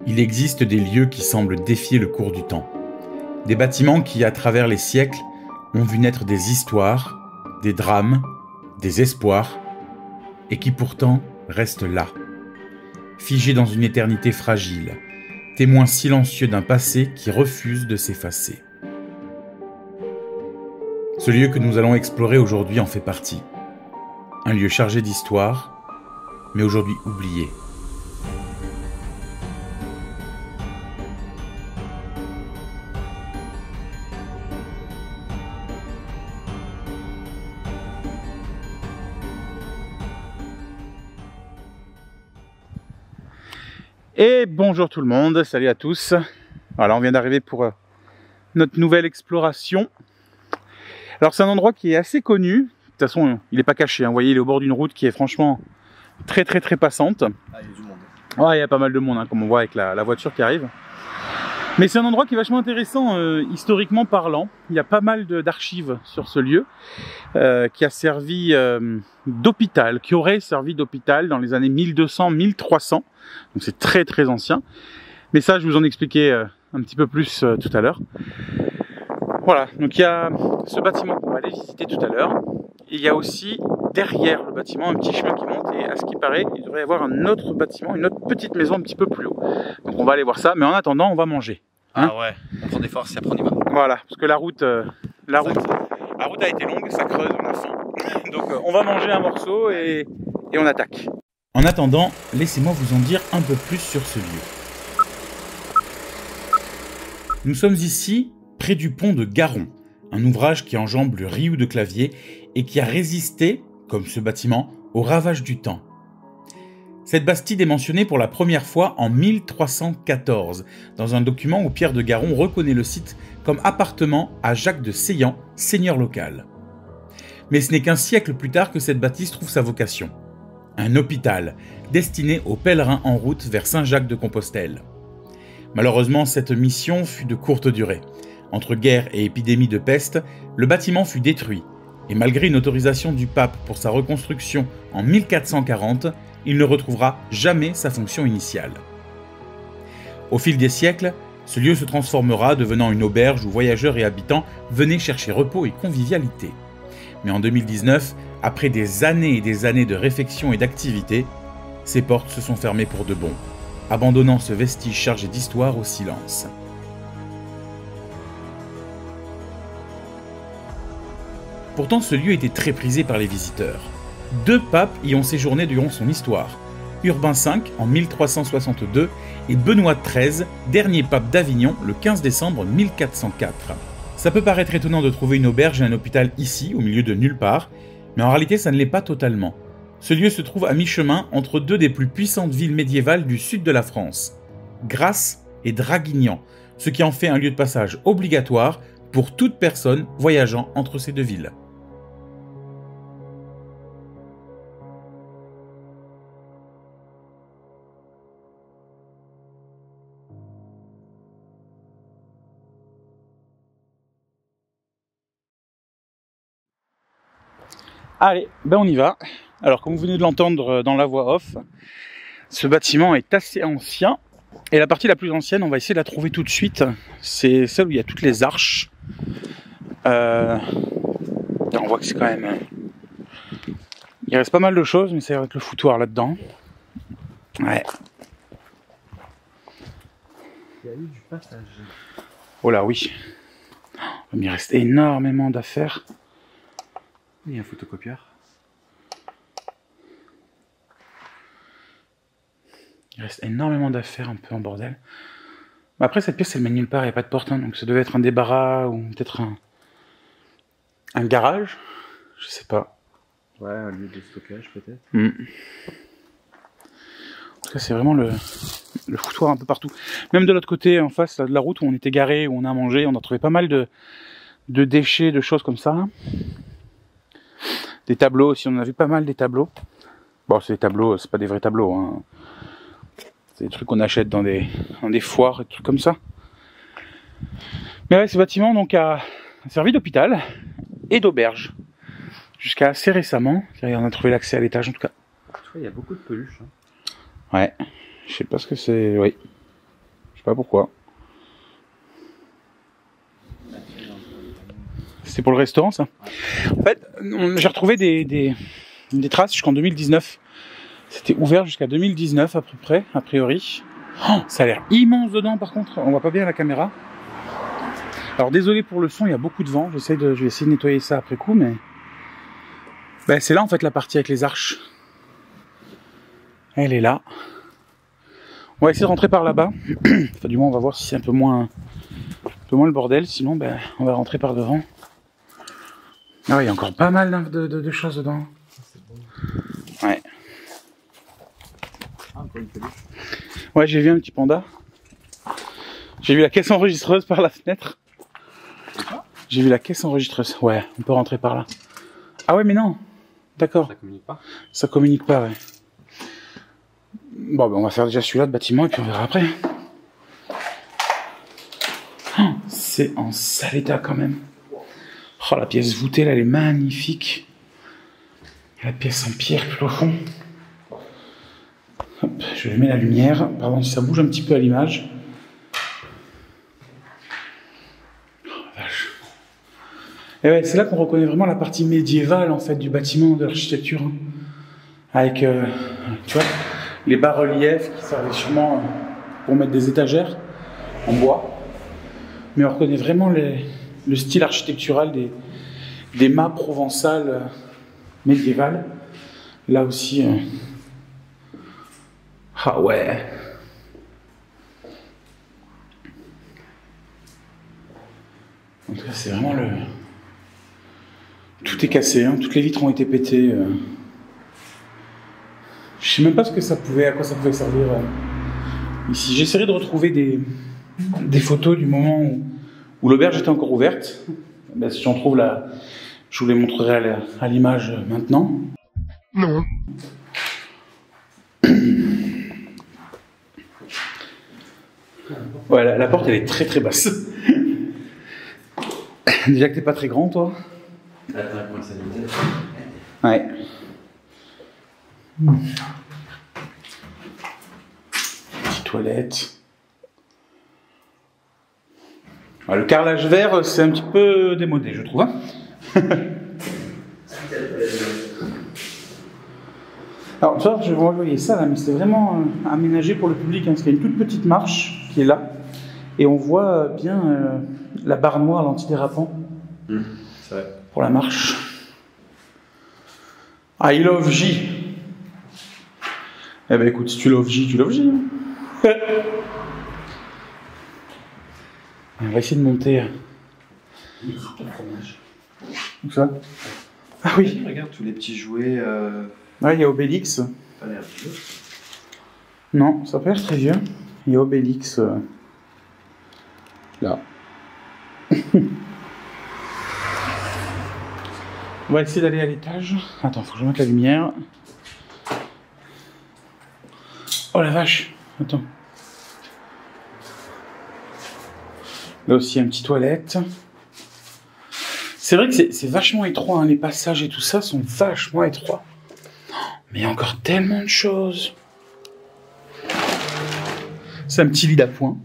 Il existe des lieux qui semblent défier le cours du temps. Des bâtiments qui, à travers les siècles, ont vu naître des histoires, des drames, des espoirs, et qui pourtant restent là, figés dans une éternité fragile, témoins silencieux d'un passé qui refuse de s'effacer. Ce lieu que nous allons explorer aujourd'hui en fait partie. Un lieu chargé d'histoire, mais aujourd'hui oublié. Et bonjour tout le monde, salut à tous. Voilà, on vient d'arriver pour notre nouvelle exploration. Alors c'est un endroit qui est assez connu. De toute façon, il n'est pas caché, hein. Vous voyez, il est au bord d'une route qui est franchement très passante. Ah, il y a du monde. Ouais, il y a pas mal de monde, hein, comme on voit avec la voiture qui arrive. Mais c'est un endroit qui est vachement intéressant, historiquement parlant. Il y a pas mal d'archives sur ce lieu qui a servi d'hôpital, qui aurait servi d'hôpital dans les années 1200-1300. Donc c'est très ancien. Mais ça, je vous en expliquais un petit peu plus tout à l'heure. Voilà, donc il y a ce bâtiment qu'on va aller visiter tout à l'heure. Il y a aussi derrière le bâtiment un petit chemin qui monte et à ce qui paraît, il devrait y avoir un autre bâtiment, une autre petite maison un petit peu plus haut. Donc on va aller voir ça, mais en attendant, on va manger. Hein? Ah ouais, on prend des forces et après on y va. Voilà, parce que la route a été longue, ça creuse, on a faim. Donc on va manger un morceau et on attaque. En attendant, laissez-moi vous en dire un peu plus sur ce lieu. Nous sommes ici, près du pont de Garon, un ouvrage qui enjambe le Riou de Claviers et qui a résisté, comme ce bâtiment, aux ravages du temps. Cette bastide est mentionnée pour la première fois en 1314, dans un document où Pierre de Garon reconnaît le site comme appartenant à Jacques de Seillan, seigneur local. Mais ce n'est qu'un siècle plus tard que cette bâtisse trouve sa vocation. Un hôpital, destiné aux pèlerins en route vers Saint-Jacques-de-Compostelle. Malheureusement, cette mission fut de courte durée. Entre guerre et épidémie de peste, le bâtiment fut détruit, et malgré une autorisation du pape pour sa reconstruction en 1440, il ne retrouvera jamais sa fonction initiale. Au fil des siècles, ce lieu se transformera, devenant une auberge où voyageurs et habitants venaient chercher repos et convivialité. Mais en 2019, après des années et des années de réfection et d'activité, ses portes se sont fermées pour de bon, abandonnant ce vestige chargé d'histoire au silence. Pourtant, ce lieu était très prisé par les visiteurs. 2 papes y ont séjourné durant son histoire. Urbain V en 1362 et Benoît XIII, dernier pape d'Avignon, le 15 décembre 1404. Ça peut paraître étonnant de trouver une auberge et un hôpital ici, au milieu de nulle part, mais en réalité ça ne l'est pas totalement. Ce lieu se trouve à mi-chemin entre 2 des plus puissantes villes médiévales du sud de la France, Grasse et Draguignan, ce qui en fait un lieu de passage obligatoire pour toute personne voyageant entre ces 2 villes. Allez, ben on y va. Alors comme vous venez de l'entendre dans la voix off, ce bâtiment est assez ancien. Et la partie la plus ancienne, on va essayer de la trouver tout de suite. C'est celle où il y a toutes les arches. On voit que c'est quand même... Il reste pas mal de choses, mais ça va être le foutoir là-dedans. Ouais. Il y a eu du passage. Oh là oui. Il reste énormément d'affaires. Il y a un photocopieur. Il reste énormément d'affaires, un peu en bordel. Après, cette pièce, elle mène nulle part, il n'y a pas de porte, hein, donc ça devait être un débarras ou peut-être un garage. Je sais pas. Ouais, un lieu de stockage peut-être. En tout cas, c'est vraiment le foutoir un peu partout. Même de l'autre côté, en face là, de la route où on était garé, où on a mangé, on a trouvé pas mal de déchets, de choses comme ça. Des tableaux aussi, on a vu pas mal des tableaux. Bon, c'est des tableaux, c'est pas des vrais tableaux, hein. C'est des trucs qu'on achète dans des foires et des trucs comme ça. Mais ouais, ce bâtiment donc a servi d'hôpital et d'auberge. Jusqu'à assez récemment. On a trouvé l'accès à l'étage en tout cas. Tu vois, il y a beaucoup de peluches. Hein. Ouais, je sais pas ce que c'est, oui. sais pas pourquoi. C'est pour le restaurant, ça. En fait, j'ai retrouvé des traces jusqu'en 2019. C'était ouvert jusqu'à 2019 à peu près, a priori. Oh, ça a l'air immense dedans, par contre. On voit pas bien la caméra. Alors désolé pour le son, il y a beaucoup de vent. Je vais essayer de nettoyer ça après coup, mais ben, c'est là en fait la partie avec les arches. Elle est là. On va essayer de rentrer par là-bas. Enfin, du moins, on va voir si c'est un peu moins le bordel. Sinon, ben, on va rentrer par devant. Ah ouais, il y a encore pas mal de choses dedans. Ouais. Ouais, j'ai vu un petit panda. J'ai vu la caisse enregistreuse par la fenêtre. J'ai vu la caisse enregistreuse. Ouais, on peut rentrer par là. Ah ouais, mais non. D'accord. Ça communique pas. Ça communique pas, ouais. Bon, ben on va faire déjà celui-là de bâtiment et puis on verra après. Oh, c'est en sale état quand même. Oh, la pièce voûtée là, elle est magnifique. La pièce en pierre tout au fond. Hop, je vais mettre la lumière. Pardon si ça bouge un petit peu à l'image. Oh, vache. Et ouais, c'est là qu'on reconnaît vraiment la partie médiévale en fait du bâtiment, de l'architecture. Hein. Avec, tu vois, les bas-reliefs qui servaient sûrement pour mettre des étagères en bois. Mais on reconnaît vraiment le style architectural des mâts provençales médiévales. Là aussi... Ah ouais. En tout cas, c'est vraiment le... Tout est cassé, hein. Toutes les vitres ont été pétées. Je sais même pas ce que ça pouvait, à quoi ça pouvait servir ici. J'essaierai de retrouver des photos du moment où l'auberge était encore ouverte. Ben, si j'en trouve là, je vous les montrerai à l'image maintenant. Non. Ouais, la porte elle est très très basse. Déjà que t'es pas très grand, toi. Attends, comment ça dit? Ouais. Petite toilette. Ah, le carrelage vert, c'est un petit peu démodé, je trouve. Hein. Alors, ça, je vais vous envoyer ça là, mais c'est vraiment aménagé pour le public, hein, parce qu'il y a une toute petite marche qui est là, et on voit bien la barre noire, l'antidérapant, C'est vrai. pour la marche. I love J. Eh ben écoute, si tu love J, tu love J. On va essayer de monter. Où ça? Ah oui. Regarde tous les petits jouets. Ouais, il y a Obélix. Pas l'air vieux. Non, ça peut être très vieux. Il y a Obélix. Là. On va essayer d'aller à l'étage. Attends, faut que je mette la lumière. Oh la vache. Attends. Là aussi, une petite toilette. C'est vrai que c'est vachement étroit, hein. Les passages et tout ça sont vachement étroits. Mais il y a encore tellement de choses. C'est un petit lit d'appoint.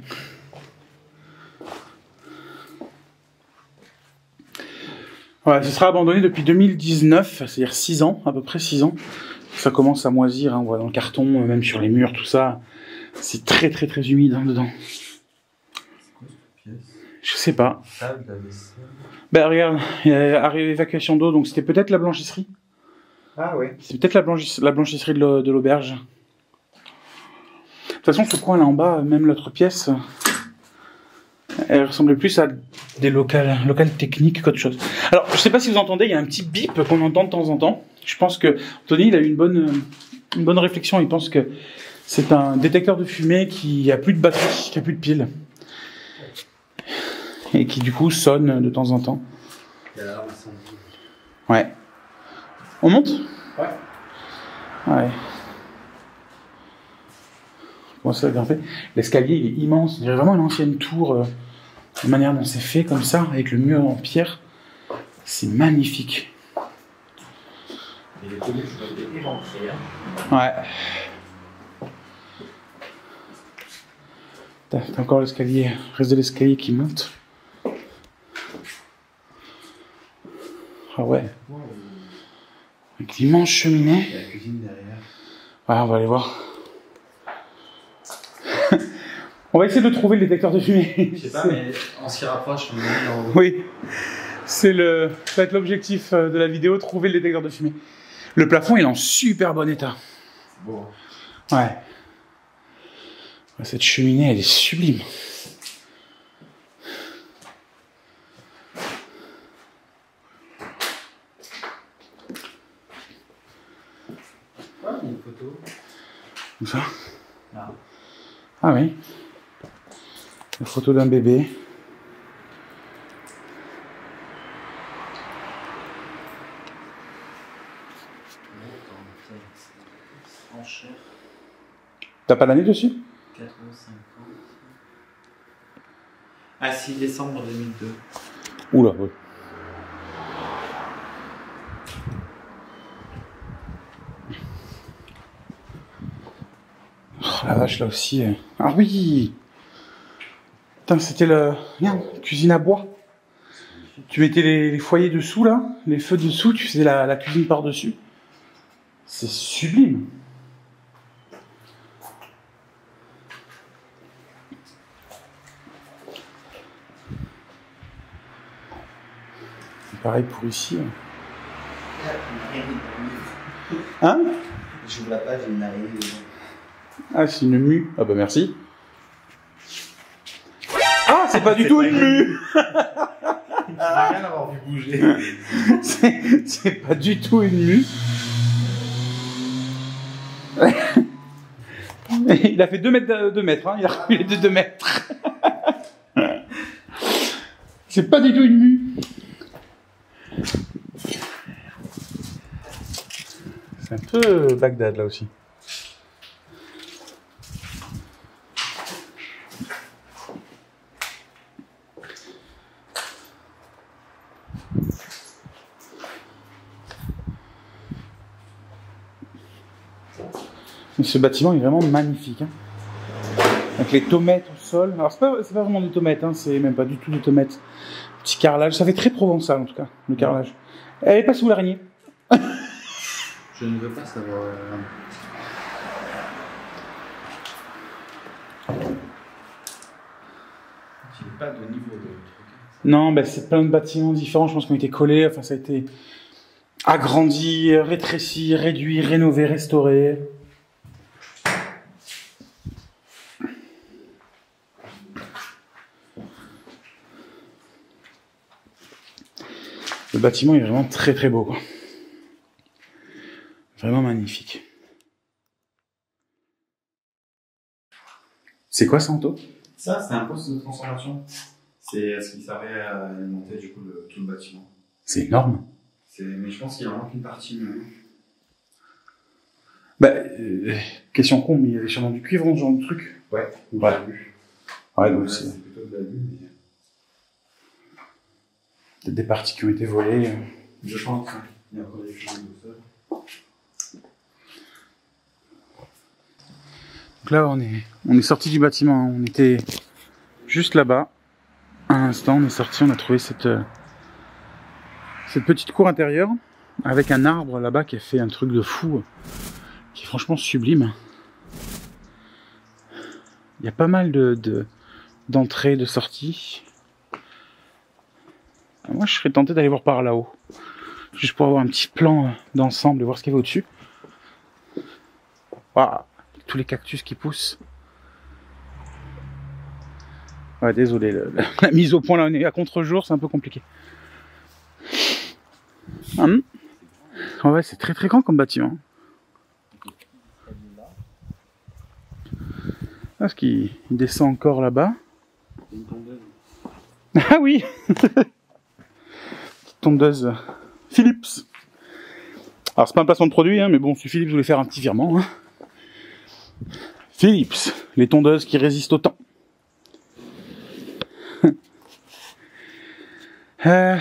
Ouais, ce sera abandonné depuis 2019, c'est-à-dire 6 ans, à peu près 6 ans. Ça commence à moisir, hein, on voit dans le carton, même sur les murs, tout ça. C'est très très très humide hein, dedans. Je sais pas. Ben regarde, il y a évacuation d'eau, donc c'était peut-être la blanchisserie. Ah oui. C'est peut-être la blanchisserie de l'auberge. De toute façon, ce coin là en bas, même l'autre pièce, elle ressemblait plus à des locales techniques qu'autre chose. Alors, je sais pas si vous entendez, il y a un petit bip qu'on entend de temps en temps. Je pense que Tony, il a eu une bonne réflexion. Il pense que c'est un détecteur de fumée qui a plus de batterie, qui a plus de pile. Et qui du coup sonne de temps en temps. Ouais. On monte ? Ouais. Ouais. Comment ça grimper ? L'escalier il est immense, il y a vraiment une ancienne tour, la manière dont c'est fait comme ça, avec le mur en pierre. C'est magnifique. Et les communes sont éventrées. Ouais. T'as encore l'escalier, reste de l'escalier qui monte. Ah ouais. Avec l'immense cheminée. Il y a la cuisine derrière. Ouais, on va aller voir. On va essayer de trouver le détecteur de fumée. Je sais pas, mais on s'y rapproche, on est en haut. Oui, ça va être l'objectif de la vidéo, trouver le détecteur de fumée. Le plafond, il est en super bon état. C'est beau. Ouais. Cette cheminée, elle est sublime. Ah, il y a une photo. Où ça? Là. Ah oui. La photo d'un bébé. En cher. T'as pas l'année dessus? 4,50 €. Ah, 6 décembre 2002. Oula, oui. Oh la vache, là aussi. Ah oui! Putain, c'était regarde, cuisine à bois. Tu mettais les foyers dessous, là, les feux dessous, tu faisais la cuisine par-dessus. C'est sublime. Pareil pour ici. Hein? J'ouvre la page, il y a une araignée dedans. Ah, c'est une mue. Ah bah merci. Ah, c'est pas du tout une mue. Il n'a rien avoir vu bouger. C'est pas du tout une mue. Il a fait 2 mètres, hein. Il a reculé de 2 mètres. C'est pas du tout une mue. C'est un peu Bagdad là aussi. Ce bâtiment est vraiment magnifique. Hein. Avec les tomates au sol. Alors c'est pas vraiment des tomates, hein. C'est même pas du tout des tomates. Petit carrelage, ça fait très provençal en tout cas, le carrelage. Elle est pas sous l'araignée. Je ne veux pas savoir. Il n'y a pas de niveau de truc. Non, ben c'est plein de bâtiments différents, je pense, qui ont été collés. Enfin, ça a été agrandi, rétréci, réduit, rénové, restauré. Le bâtiment est vraiment très très beau, quoi. Vraiment magnifique. C'est quoi ça, Anto? Ça, c'est un poste de transformation. C'est ce qui servait à alimenter du coup tout le bâtiment. C'est énorme. Mais je pense qu'il en manque une partie. Bah, question con, mais il y avait sûrement du cuivre dans ce genre de truc. Ouais. Ouais. Ouais, donc C'est plutôt de la lune. Mais... peut-être des parties qui ont été volées. Je pense. Il y a encore des choses de ça. Donc là, on est sorti du bâtiment. On était juste là-bas. À l'instant, on est sorti, on a trouvé cette petite cour intérieure avec un arbre là-bas qui a fait un truc de fou, qui est franchement sublime. Il y a pas mal d'entrées, de sorties. Moi, je serais tenté d'aller voir par là-haut, juste pour avoir un petit plan d'ensemble et voir ce qu'il y avait au-dessus. Waouh, tous les cactus qui poussent. Ouais, désolé, la mise au point là, on est à contre-jour, c'est un peu compliqué. Ouais, c'est très très grand comme bâtiment. Parce qu'il descend encore là-bas. Une tondeuse. Ah oui. Petite tondeuse Philips. Alors c'est pas un placement de produit, hein, mais bon, si Philips voulait faire un petit virement. Hein. Philips, les tondeuses qui résistent au temps. On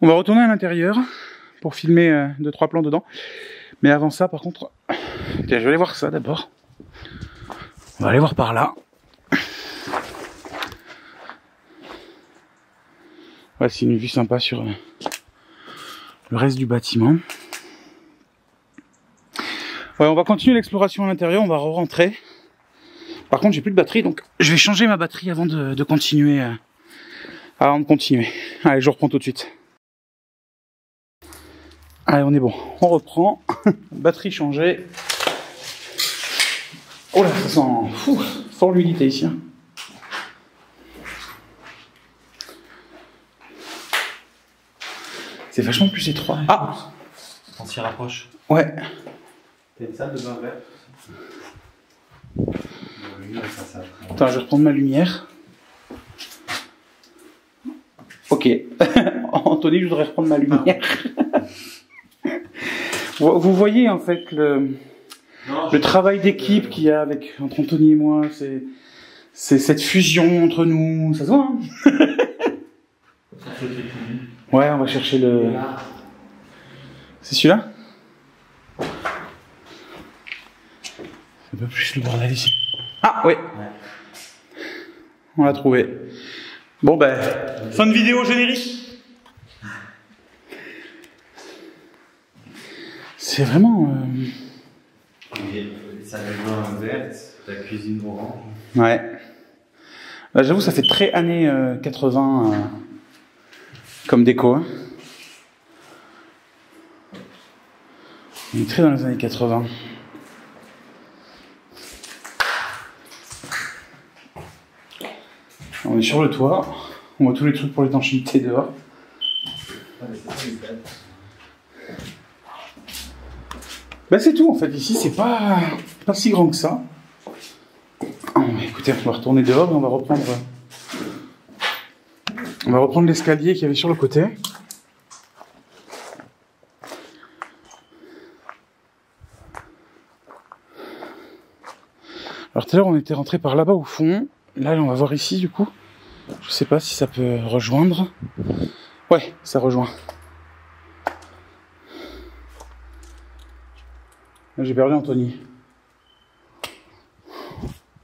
va retourner à l'intérieur pour filmer 2-3 plans dedans. Mais avant ça, par contre, je vais aller voir ça d'abord. On va aller voir par là. Ouais, c'est une vue sympa sur le reste du bâtiment. Ouais, on va continuer l'exploration à l'intérieur, on va re-rentrer. Par contre, j'ai plus de batterie, donc je vais changer ma batterie avant de continuer. Avant de continuer. Allez, je reprends tout de suite. Allez, on est bon. On reprend. Batterie changée. Oh là, ça sent fort l'humidité ici. Hein. C'est vachement plus étroit. Ah, on s'y rapproche. Ouais. T'as une salle de bain verte. Attends, je vais reprendre ma lumière. Ok. Anthony, je voudrais reprendre ma lumière. Vous voyez en fait le travail d'équipe qu'il y a entre Anthony et moi. C'est cette fusion entre nous. Ça se voit, hein. Ouais, on va chercher le... C'est celui-là? C'est un peu plus le bordel ici. Ah, oui. On l'a trouvé. Bon, ben, fin de vidéo générique. C'est vraiment... Ça a une verte, la cuisine orange. Ouais. Bah, j'avoue, ça fait très années 80 comme déco. Hein. On est très dans les années 80. On est sur le toit. On voit tous les trucs pour l'étanchéité dehors. Bah c'est tout en fait. Ici, c'est pas si grand que ça. Oh, écoutez, on va retourner dehors et on va reprendre l'escalier qu'il y avait sur le côté. Alors tout à l'heure, on était rentré par là-bas au fond. Là, on va voir ici du coup. Je sais pas si ça peut rejoindre. Ouais, ça rejoint. Là, j'ai perdu Anthony.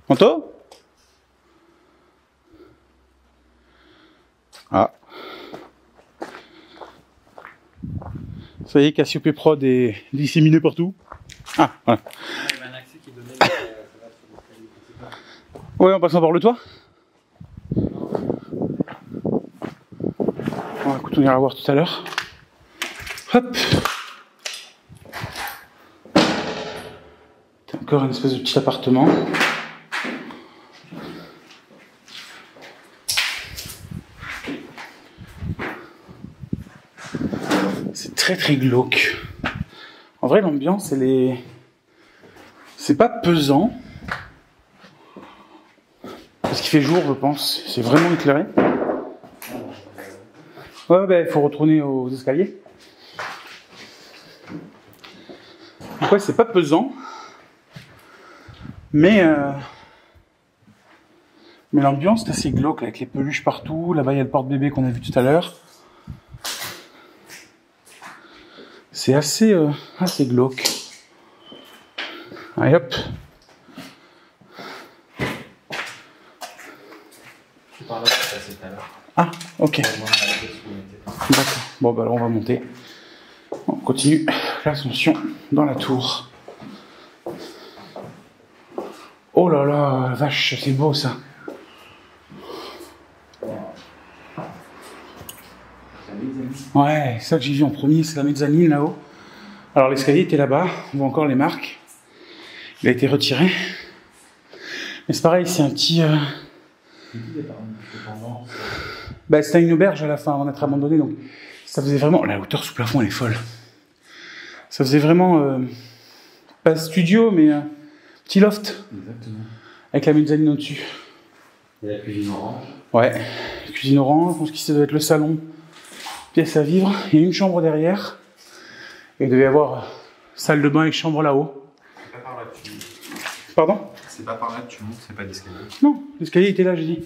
Anto ? Ah. Ça y est, Cassiope Prod est disséminé partout. Ah, voilà. Il y avait un accès qui donnait... Ouais, en passant par le toit. Bon, écoute, on ira voir tout à l'heure. Hop. C'est encore une espèce de petit appartement. C'est très très glauque. En vrai, l'ambiance, elle est... C'est pas pesant. Parce qu'il fait jour, je pense. C'est vraiment éclairé. Ouais, ben, il faut retourner aux escaliers. Donc ouais, c'est pas pesant. Mais l'ambiance est assez glauque, avec les peluches partout. Là-bas, il y a le porte-bébé qu'on a vu tout à l'heure. C'est assez glauque. Allez, hop. C'est par là que je passais tout à l'heure. Ah, ok. D'accord. Bon, bah alors on va monter. On continue l'ascension dans la tour. Oh là là, vache, c'est beau ça. Ouais, ça que j'ai vu en premier, c'est la mezzanine là-haut. Alors l'escalier était là-bas, on voit encore les marques. Il a été retiré. Mais c'est pareil, c'est un petit... Bah, c'était une auberge à la fin avant d'être abandonné, donc ça faisait vraiment... La hauteur sous plafond, elle est folle. Ça faisait vraiment... pas studio, mais petit loft. Exactement. Avec la mezzanine au-dessus. Et la cuisine orange. Ouais, cuisine orange, je pense que ça doit être le salon. Pièce à vivre, il y a une chambre derrière. Et il devait y avoir salle de bain et chambre là-haut. C'est pas par là que tu montes. Pardon ? C'est pas par là que tu montes, c'est pas d'escalier. Non, l'escalier était là, j'ai dit.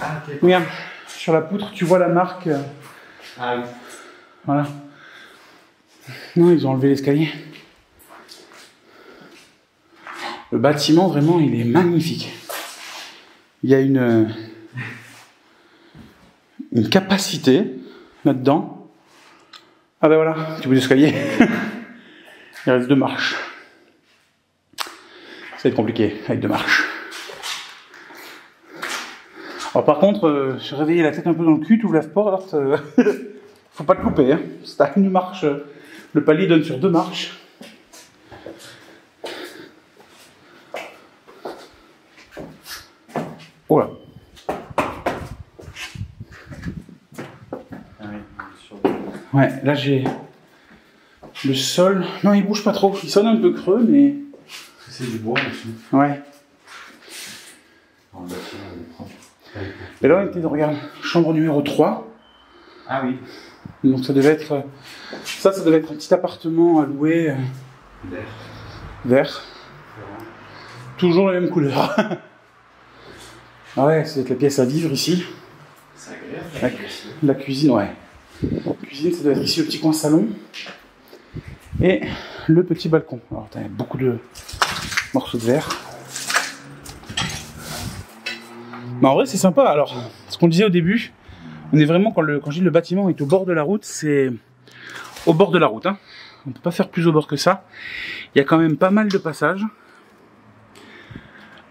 Ah, ok. Regarde, sur la poutre, tu vois la marque. Ah oui. Voilà. Non, ils ont enlevé l'escalier. Le bâtiment, vraiment, il est magnifique. Il y a une capacité là-dedans. Ah ben voilà, petit bout d'escalier. Il reste 2 marches. Ça va être compliqué avec 2 marches. Alors par contre, se réveiller la tête un peu dans le cul, tu ouvres la porte, alors faut pas te louper. Hein. Si t'as une marche, le palier donne sur 2 marches. Oh là. Ouais, là j'ai le sol. Non, il bouge pas trop. Il sonne un peu creux, mais. C'est du bois aussi. Ouais. Et là, on était, regarde, chambre numéro 3. Ah oui. Donc ça devait être. Ça devait être un petit appartement à louer. Vert. Toujours la même couleur. Ah ouais, c'est la pièce à vivre ici. C'est agréable. La cuisine, ouais. La cuisine, ça doit être ici le petit coin salon. Et le petit balcon. Alors, t'as beaucoup de morceaux de verre. Mais en vrai, c'est sympa. Alors, ce qu'on disait au début, on est vraiment, quand je dis le bâtiment est au bord de la route, c'est au bord de la route. Hein. On ne peut pas faire plus au bord que ça. Il y a quand même pas mal de passages.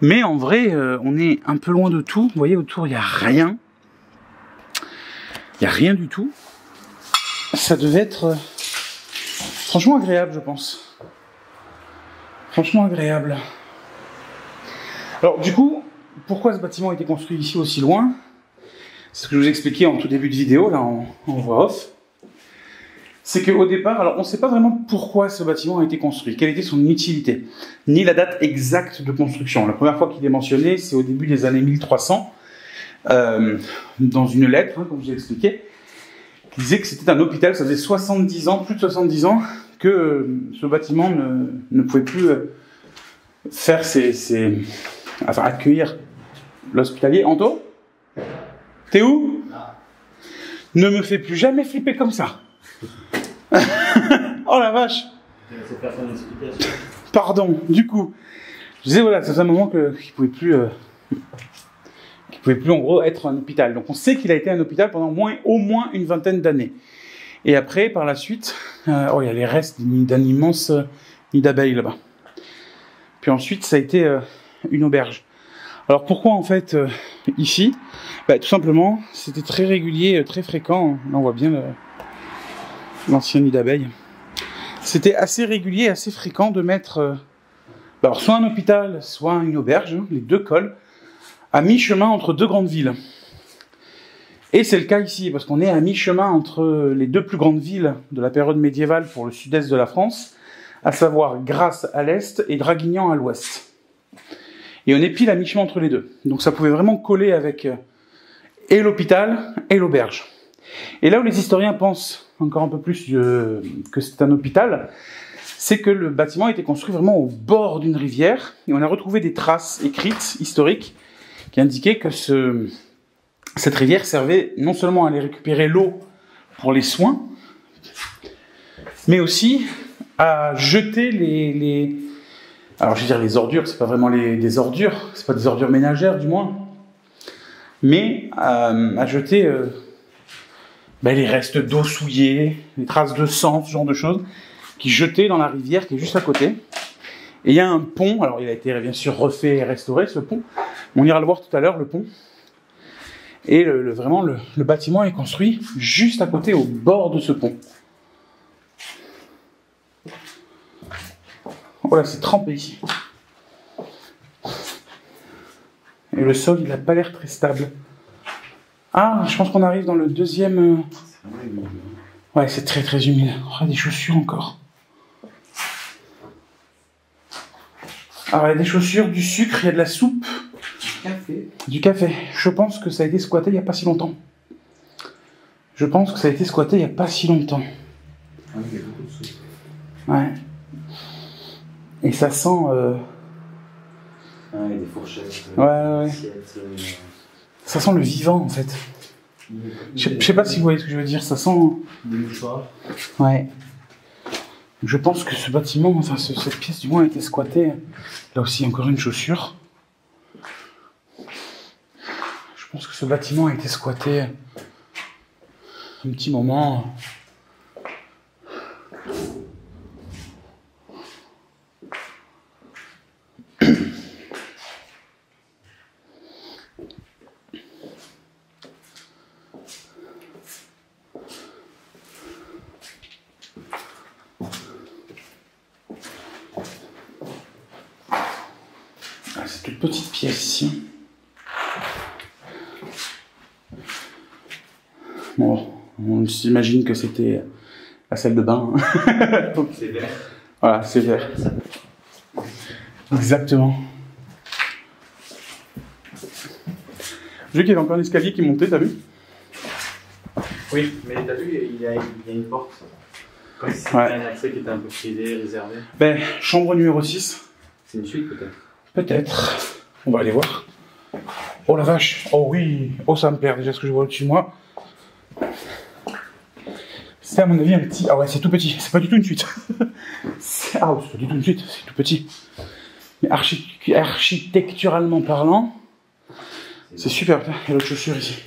Mais en vrai, on est un peu loin de tout. Vous voyez, autour, il n'y a rien. Il n'y a rien du tout. Ça devait être franchement agréable, je pense. Franchement agréable. Alors, du coup, pourquoi ce bâtiment a été construit ici aussi loin? C'est ce que je vous expliquais en tout début de vidéo, là, en voix off. C'est qu'au départ, alors on ne sait pas vraiment pourquoi ce bâtiment a été construit, quelle était son utilité, ni la date exacte de construction. La première fois qu'il est mentionné, c'est au début des années 1300, dans une lettre, hein, comme je vous ai expliqué, qui disait que c'était un hôpital. Ça faisait 70 ans, plus de 70 ans, que ce bâtiment ne pouvait plus faire enfin, accueillir l'hospitalier. Anto, t'es où? Ne me fais plus jamais flipper comme ça. Oh la vache. Pardon, du coup, je disais voilà, ça faisait un moment qu'il pouvait plus en gros être un hôpital. Donc on sait qu'il a été un hôpital pendant au moins une vingtaine d'années. Et après, par la suite, il y a les restes d'un immense nid d'abeilles là-bas. Puis ensuite, ça a été une auberge. Alors pourquoi en fait ici? Tout simplement, c'était très régulier, très fréquent. Là on voit bien l'ancien nid d'abeilles. C'était assez régulier, assez fréquent de mettre alors soit un hôpital, soit une auberge, hein, les deux collent, à mi-chemin entre 2 grandes villes. Et c'est le cas ici, parce qu'on est à mi-chemin entre les 2 plus grandes villes de la période médiévale pour le sud-est de la France, à savoir Grasse à l'est et Draguignan à l'ouest. Et on est pile à mi-chemin entre les deux. Donc ça pouvait vraiment coller avec et l'hôpital et l'auberge. Et là où les historiens pensent encore un peu plus que c'est un hôpital, c'est que le bâtiment a été construit vraiment au bord d'une rivière, et on a retrouvé des traces écrites, historiques, qui indiquaient que cette rivière servait non seulement à aller récupérer l'eau pour les soins, mais aussi à jeter alors je veux dire les ordures, c'est pas vraiment des ordures, c'est pas des ordures ménagères du moins, mais à jeter les restes d'eau souillée, les traces de sang, ce genre de choses, qui jetaient dans la rivière qui est juste à côté. Et il y a un pont, alors il a été bien sûr refait et restauré ce pont, on ira le voir tout à l'heure, le pont. Et vraiment le bâtiment est construit juste à côté, au bord de ce pont. Voilà, c'est trempé ici. Et le sol, il n'a pas l'air très stable. Ah, je pense qu'on arrive dans le deuxième... Ouais, c'est très très humide. Oh, des chaussures encore. Alors, il y a des chaussures, du sucre, il y a de la soupe. Du café. Je pense que ça a été squatté il n'y a pas si longtemps. Ah, il y a beaucoup de soupe. Ouais. Et ça sent... il y a des fourchettes. Ouais. Ça sent le vivant, en fait. Je sais pas si vous voyez ce que je veux dire. Ça sent... Des mouchoirs. Ouais. Je pense que ce bâtiment, enfin cette pièce du moins a été squattée. Là aussi, encore une chaussure. Je pense que ce bâtiment a été squatté un petit moment. Cette toute petite pièce ici. Bon, on s'imagine que c'était la salle de bain. Donc, C'est vert. voilà, c'est vert. Exactement. J'ai vu qu'il y avait encore un escalier qui montait, t'as vu? Oui, mais t'as vu, il y a une porte. Comme si c'était un accès qui était un peu privé, réservé. Ben, chambre numéro 6. C'est une suite peut-être? Peut-être. On va aller voir. Oh la vache. Oh oui. Oh, ça me perd déjà ce que je vois au-dessus de moi. C'est à mon avis un petit... Ah ouais, c'est tout petit. C'est pas du tout une suite. C'est pas du tout une suite. C'est tout petit. Mais architecturalement parlant, c'est super. Il y a l'autre chaussure ici.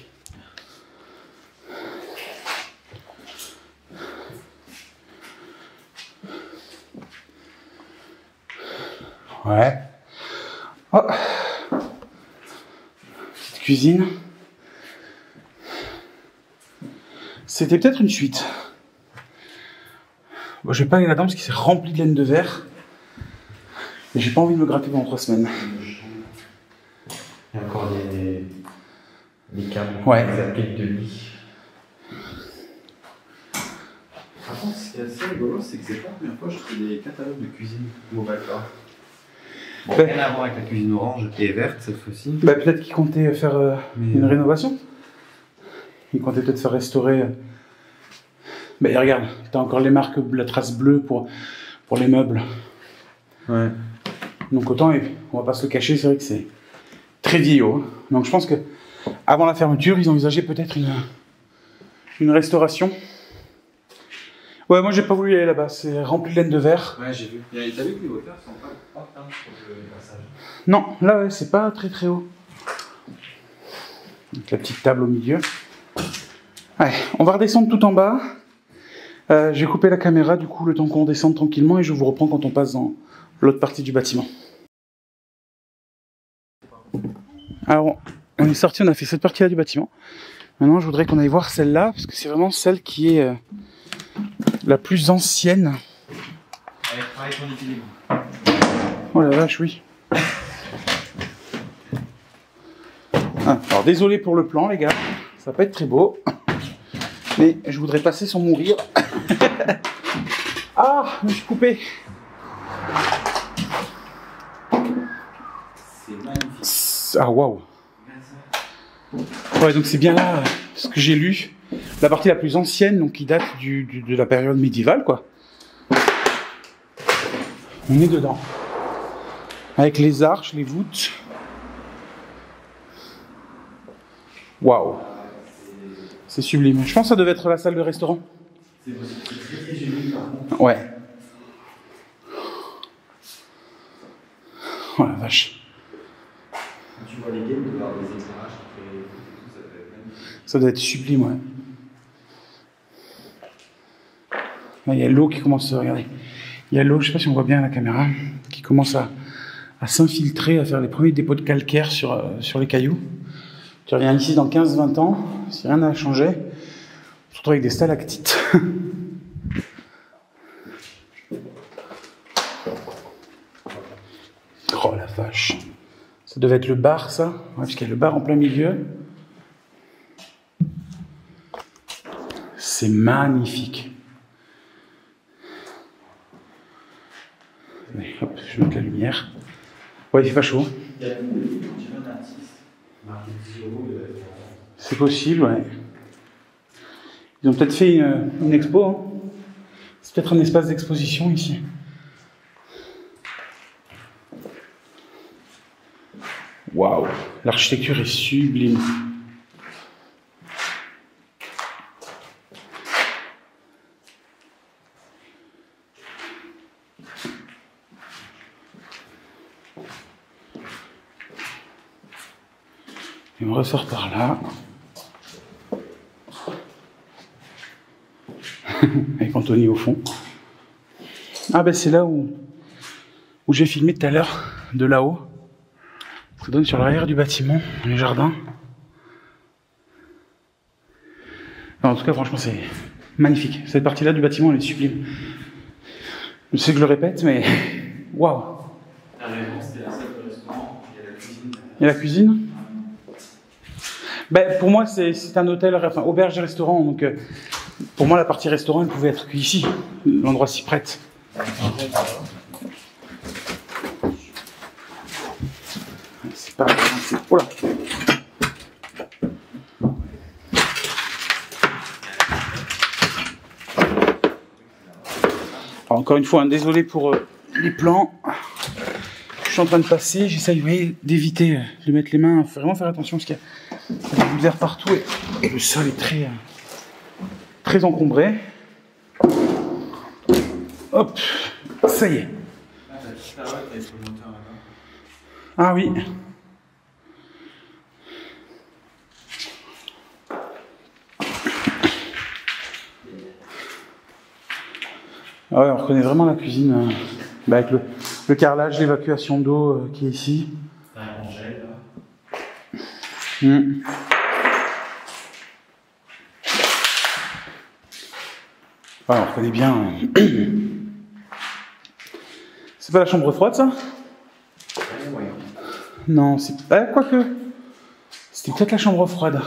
Ouais. Oh. Petite cuisine. C'était peut-être une suite. Bon, je vais pas aller là-dedans parce qu'il s'est rempli de laine de verre. Et j'ai pas envie de me gratter pendant 3 semaines. Il y a encore des câbles, ouais. Des appliques de lit. Par contre, ce qui est assez rigolo, c'est que c'est pas la première fois que je fais des catalogues de cuisine mobile. Bon, rien à voir avec la cuisine orange et verte cette fois-ci. Bah, peut-être qu'ils comptaient faire une rénovation. Ils comptaient peut-être faire restaurer. Bah, regarde, t'as encore les marques, la trace bleue pour les meubles. Ouais. Donc autant, on va pas se le cacher, c'est vrai que c'est très vieillot. Donc je pense que avant la fermeture, ils envisageaient peut-être une restauration. Ouais, moi j'ai pas voulu y aller là-bas, c'est rempli de laine de verre. Ouais, j'ai vu. T'as vu que les hauteurs sont pas pleines sur le passage? Non, là ouais, c'est pas très très haut. Donc la petite table au milieu. Ouais, on va redescendre tout en bas. J'ai coupé la caméra du coup le temps qu'on descende tranquillement et je vous reprends quand on passe dans l'autre partie du bâtiment. Alors on est sorti, on a fait cette partie-là du bâtiment. Maintenant je voudrais qu'on aille voir celle-là parce que c'est vraiment celle qui est la plus ancienne. Avec ton équilibre. Oh la vache, oui. Ah, alors désolé pour le plan les gars, ça va pas être très beau. Mais je voudrais passer sans mourir. Ah, je me suis coupé. C'est magnifique. Ah, waouh. Ouais, donc c'est bien là ce que j'ai lu. La partie la plus ancienne, donc qui date de la période médiévale, quoi. On est dedans. Avec les arches, les voûtes. Waouh. C'est sublime. Je pense que ça devait être la salle de restaurant. C'est très joli par contre. Ouais. Oh la vache. Quand tu vois les games, tu vas avoir des éclairages qui fait ça doit être magnifique. Ça doit être sublime, ouais. Là, il y a l'eau qui commence à... Regardez. Il y a l'eau, je sais pas si on voit bien à la caméra, qui commence à s'infiltrer, à faire les premiers dépôts de calcaire sur les cailloux. Tu reviens ici dans 15-20 ans, si rien n'a changé, on se retrouve avec des stalactites. Oh la vache. Ça devait être le bar, ça. Ouais, parce qu'il y a le bar en plein milieu. C'est magnifique. Allez, hop, je vais mettre la lumière. Ouais, il fait pas chaud. Il y a un artiste. C'est possible, ouais. Ils ont peut-être fait une expo. Hein. C'est peut-être un espace d'exposition ici. Waouh, l'architecture est sublime. Et on ressort par là. Avec Anthony au fond. Ah ben c'est là où j'ai filmé tout à l'heure, de là-haut. Ça donne sur l'arrière du bâtiment, les jardins. Non, en tout cas, franchement, c'est magnifique. Cette partie-là du bâtiment, elle est sublime. Je sais que je le répète, mais waouh! La raison, c'était la salle de restaurant, il y a la cuisine. Il y a la cuisine? Ben, pour moi, c'est un hôtel, enfin, auberge et restaurant. Donc, pour moi, la partie restaurant, elle pouvait être qu'ici. L'endroit s'y prête. C'est pas... Oh là! Alors, encore une fois, hein, désolé pour les plans. Je suis en train de passer, j'essaye d'éviter de mettre les mains, vraiment faire attention parce qu'il y a des bouts d'air partout et le sol est très encombré. Hop, ça y est. Ah oui. Ah ouais, on reconnaît vraiment la cuisine avec le carrelage, l'évacuation d'eau qui est ici. T'as un rangel là. Ouais, on reconnaît bien. C'est pas la chambre froide, ça? Non, c'est pas... Quoique... C'était peut-être la chambre froide.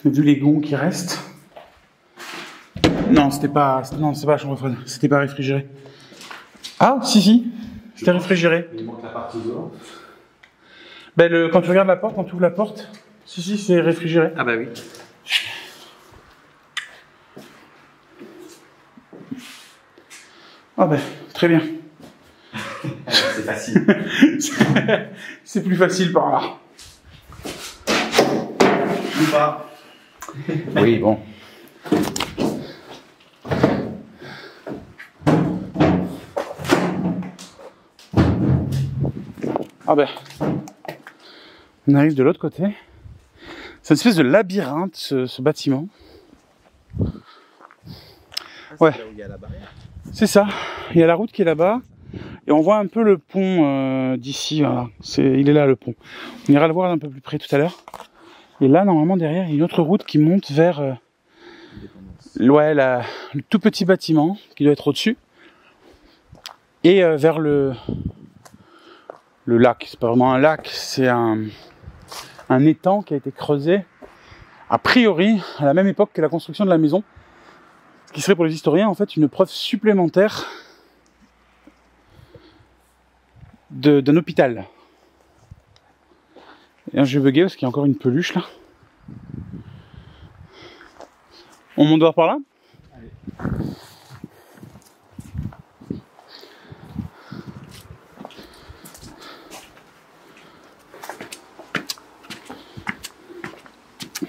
Vu les gonds qui restent. Non, c'était pas la chambre froide. C'était pas réfrigéré. Ah, si. C'était réfrigéré. Il manque la partie dehors. Ben, quand tu regardes la porte, quand tu ouvres la porte, si, c'est réfrigéré. Ah bah oui. Ah ben, très bien. C'est facile. C'est plus facile par là. Ou pas. Oui, bon. Ah ben, on arrive de l'autre côté. C'est une espèce de labyrinthe, ce bâtiment. Ouais. Là où il y a la barrière. C'est ça. Il y a la route qui est là-bas. Et on voit un peu le pont d'ici. Voilà. Il est là, le pont. On ira le voir un peu plus près tout à l'heure. Et là, normalement, derrière, il y a une autre route qui monte vers le tout petit bâtiment qui doit être au-dessus. Et vers le lac. C'est pas vraiment un lac, c'est un étang qui a été creusé, a priori, à la même époque que la construction de la maison. Ce qui serait pour les historiens, en fait, une preuve supplémentaire d'un hôpital. Et là, je vais bugger parce qu'il y a encore une peluche, là. On monte voir par là? Allez.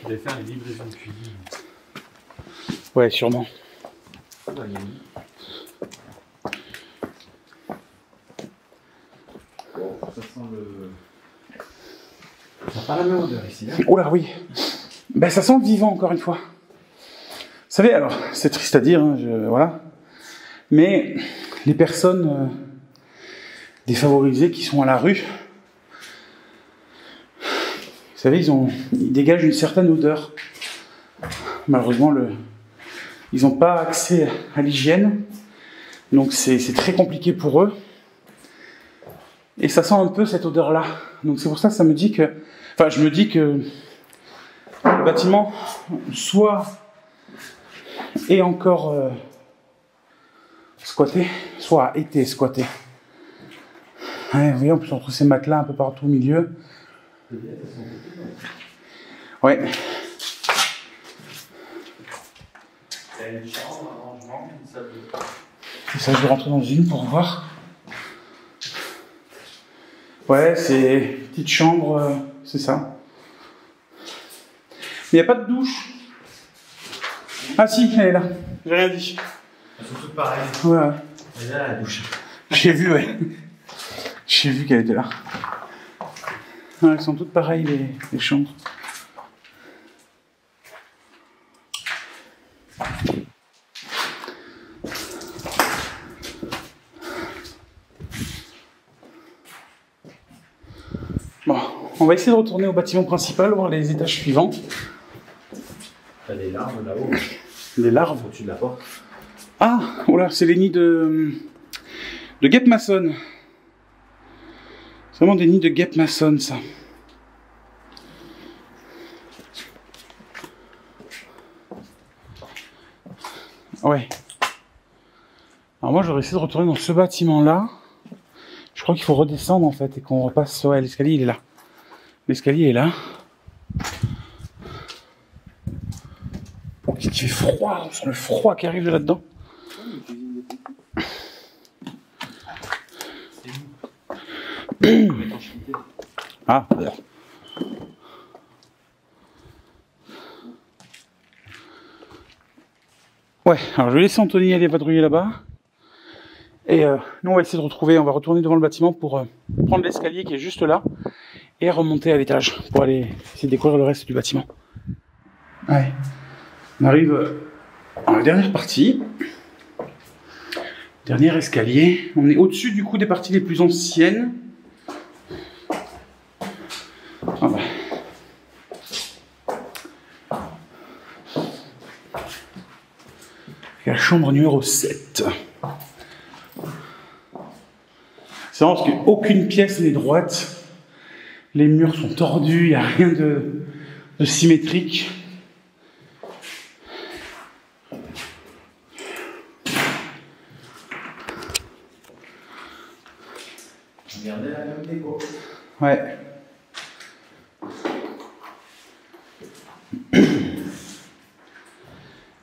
Je vais faire les livraisons de cuisine. Ouais, sûrement. Ça sent le... Ça n'a pas la même odeur ici. Hein. Oh là, oui. Ben, ça sent le vivant, encore une fois. Vous savez, alors, c'est triste à dire, hein, voilà. Mais les personnes défavorisées qui sont à la rue, vous savez, ils dégagent une certaine odeur. Malheureusement, ils n'ont pas accès à l'hygiène, donc c'est très compliqué pour eux. Et ça sent un peu cette odeur-là. Donc c'est pour ça que ça me dit que... Enfin, je me dis que le bâtiment, soit est encore squatté, soit a été squatté. Ouais, vous voyez, en plus, entre ces matelas un peu partout au milieu. Ouais. Il y a une chambre, un rangement, une salle de... C'est ça, je vais rentrer dans une pour voir. Ouais, c'est petite chambre, c'est ça. Mais il n'y a pas de douche. Ah si, elle est là. J'ai rien dit. Elles sont toutes pareilles. Ouais. Elle est là, la douche. J'ai vu, ouais. J'ai vu qu'elle était là. Ouais, elles sont toutes pareilles, les chambres. Bon, on va essayer de retourner au bâtiment principal, voir les étages suivants. T'as des larves là-haut. Les larves Au-dessus de la porte. Ah, voilà, c'est les nids de guêpes maçonnes. C'est vraiment des nids de guêpes maçonnes, ça. Ouais. Alors moi, j'aurais essayé de retourner dans ce bâtiment-là. Je crois qu'il faut redescendre, en fait, et qu'on repasse... Ouais, l'escalier, il est là. L'escalier est là. Oh, qu'est-ce qu'il fait froid, on sent le froid qui arrive de là-dedans. Ah, d'ailleurs. Ouais, alors je vais laisser Anthony aller vadrouiller là-bas. Et nous, on va essayer de retrouver, on va retourner devant le bâtiment pour prendre l'escalier qui est juste là et remonter à l'étage pour aller essayer de découvrir le reste du bâtiment. Ouais. On arrive dans la dernière partie. Dernier escalier. On est au-dessus du coup des parties les plus anciennes. Ah bah. La chambre numéro 7. C'est marrant parce qu'aucune pièce n'est droite. Les murs sont tordus, il n'y a rien de symétrique. Regardez la même déco. Ouais. Il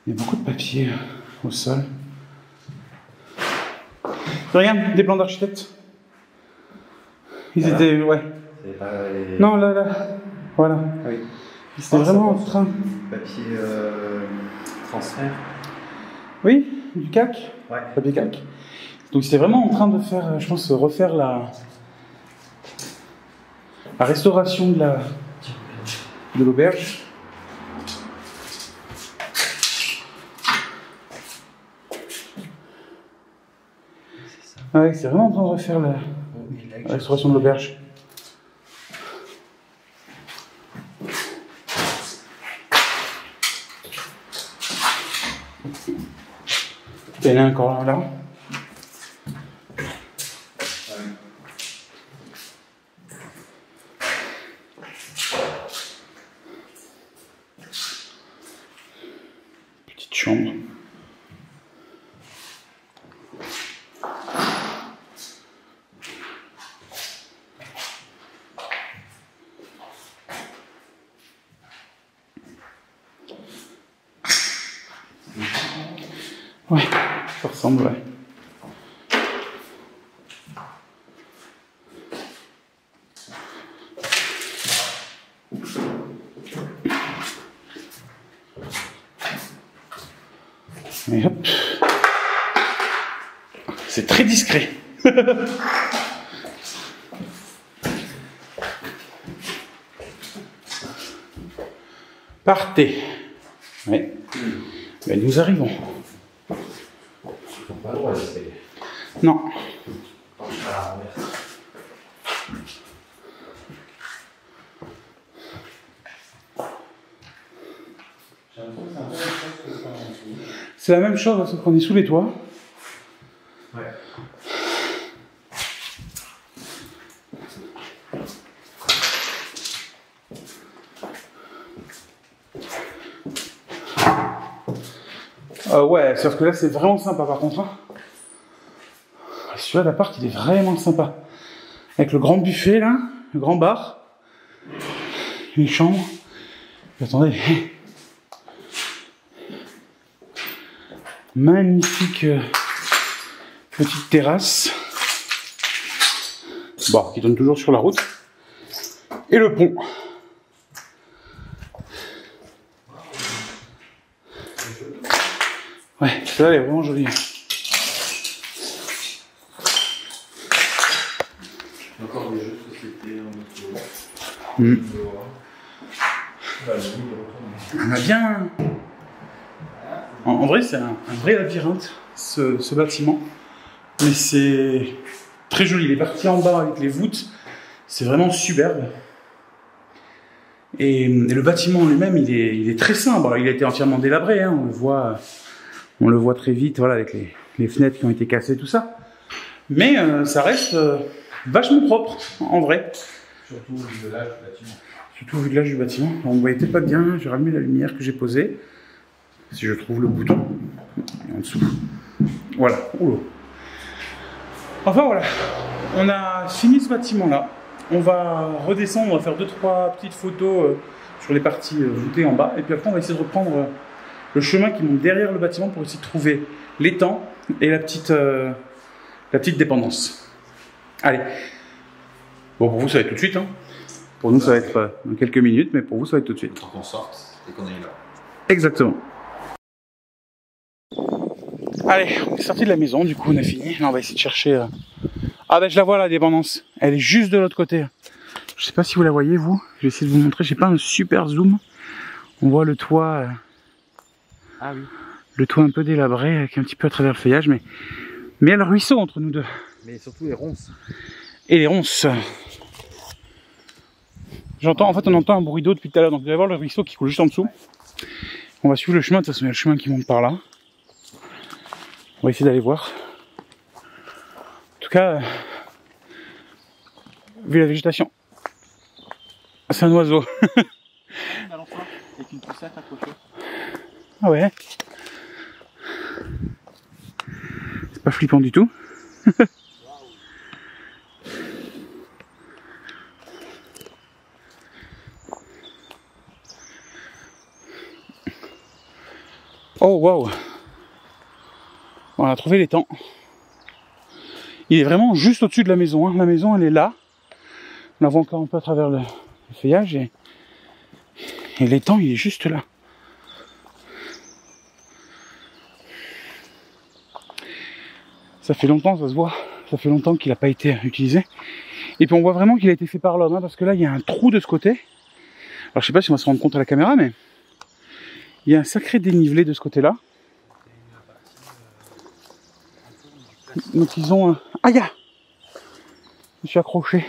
y a beaucoup de papier au sol. Regarde, des plans d'architecte. Ils étaient... Ouais. C'est pas les... Non, là. Voilà. Ah oui. Ils étaient vraiment en train... Papier transfert. Oui, du CAC. Ouais. Papier CAC. Donc c'était vraiment en train de faire, je pense, refaire la restauration de l'auberge. Ouais, c'est vraiment en train de refaire la restauration de l'auberge. Il y en a encore là. Petite chambre. Ouais, ça ressemble, ouais. Et hop. C'est très discret. Partez. Ouais. Ben, nous arrivons. Pas droit, c'est... Non. C'est la même chose, sauf qu'on est sous les toits. Ouais. Ouais, sauf que là c'est vraiment sympa par contre. Hein. Celui-là d'appart il est vraiment sympa. Avec le grand buffet là, le grand bar, une chambre. Et attendez, magnifique petite terrasse. Bon, qui donne toujours sur la route. Et le pont. Ouais, celle-là elle est vraiment jolie. Encore des jeux de société, On a bien... En vrai, c'est un vrai labyrinthe, ce bâtiment. Mais c'est très joli. Les parties en bas avec les voûtes, c'est vraiment superbe. Et le bâtiment en lui-même, il est très simple. Il a été entièrement délabré, hein. On le voit très vite, voilà, avec les fenêtres qui ont été cassées, tout ça. Mais ça reste vachement propre, en vrai. Surtout vu de l'âge du bâtiment. Surtout vu de l'âge du bâtiment. On ne voyait peut-être pas bien, j'ai rallumé la lumière que j'ai posée. Si je trouve le bouton. Et en dessous. Voilà. Oula. Enfin voilà. On a fini ce bâtiment-là. On va redescendre, on va faire 2-3 petites photos sur les parties voûtées en bas. Et puis après, on va essayer de reprendre le chemin qui monte derrière le bâtiment pour essayer de trouver l'étang et la petite dépendance. Allez. Bon, pour vous, ça va être tout de suite. Hein. Pour nous, ça va être dans quelques minutes, mais pour vous, ça va être tout de suite. Pour qu'on sorte et qu'on est là. Exactement. Allez, on est sorti de la maison, du coup, on a fini. Là, on va essayer de chercher... Ah ben, je la vois, la dépendance. Elle est juste de l'autre côté. Je sais pas si vous la voyez, vous. Je vais essayer de vous montrer. J'ai pas un super zoom. On voit le toit... Ah oui. Le toit un peu délabré, avec un petit peu à travers le feuillage, mais il y a le ruisseau entre nous deux. Mais surtout les ronces. Et les ronces. En fait, on entend un bruit d'eau depuis tout à l'heure, donc vous allez voir le ruisseau qui coule juste en dessous. On va suivre le chemin, de toute façon, il y a le chemin qui monte par là. On va essayer d'aller voir. En tout cas, vu la végétation, c'est un oiseau. Avec une poussette accrochée. Ah ouais. C'est pas flippant du tout. Oh waouh! On a trouvé l'étang. Il est vraiment juste au-dessus de la maison. Hein. La maison, elle est là. On la voit encore un peu à travers le feuillage. Et l'étang, il est juste là. Ça fait longtemps, ça se voit. Ça fait longtemps qu'il n'a pas été utilisé. Et puis on voit vraiment qu'il a été fait par l'homme. Hein, parce que là, il y a un trou de ce côté. Alors je sais pas si on va se rendre compte à la caméra, mais... il y a un sacré dénivelé de ce côté-là. Donc ils ont... Aïe! Je me suis accroché.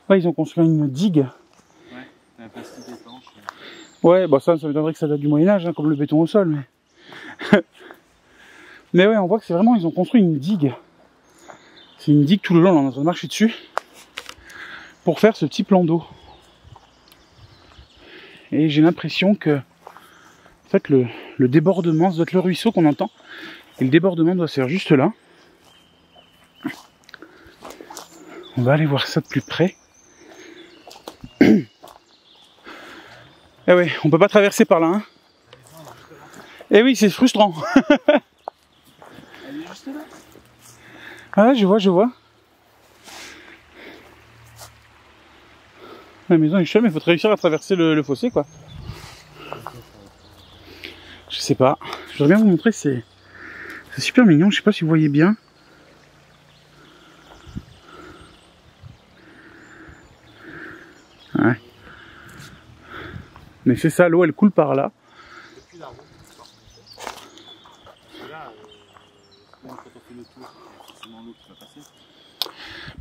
Ouais, ils ont construit une digue. Ouais, un plastique étanche. Ouais, bah ça m'étonnerait que ça date du Moyen-Âge, hein, comme le béton au sol, mais... mais ouais, on voit que c'est vraiment... Ils ont construit une digue. C'est une digue tout le long, là, on est en train de marcher dessus. Pour faire ce petit plan d'eau. Et j'ai l'impression que... en fait, le débordement, ça doit être le ruisseau qu'on entend. Et le débordement doit se faire juste là. On va aller voir ça de plus près. Eh ouais, on peut pas traverser par là. Hein. Eh oui, c'est frustrant. Elle est juste là. Ah ouais, je vois. La maison est chère, mais il faut réussir à traverser le fossé, quoi. Je sais pas. Je voudrais bien vous montrer, c'est super mignon. Je sais pas si vous voyez bien. Ouais. Mais c'est ça, l'eau elle coule par là. Depuis la route, là, quand on fait le tour, c'est forcément l'eau qui va passer.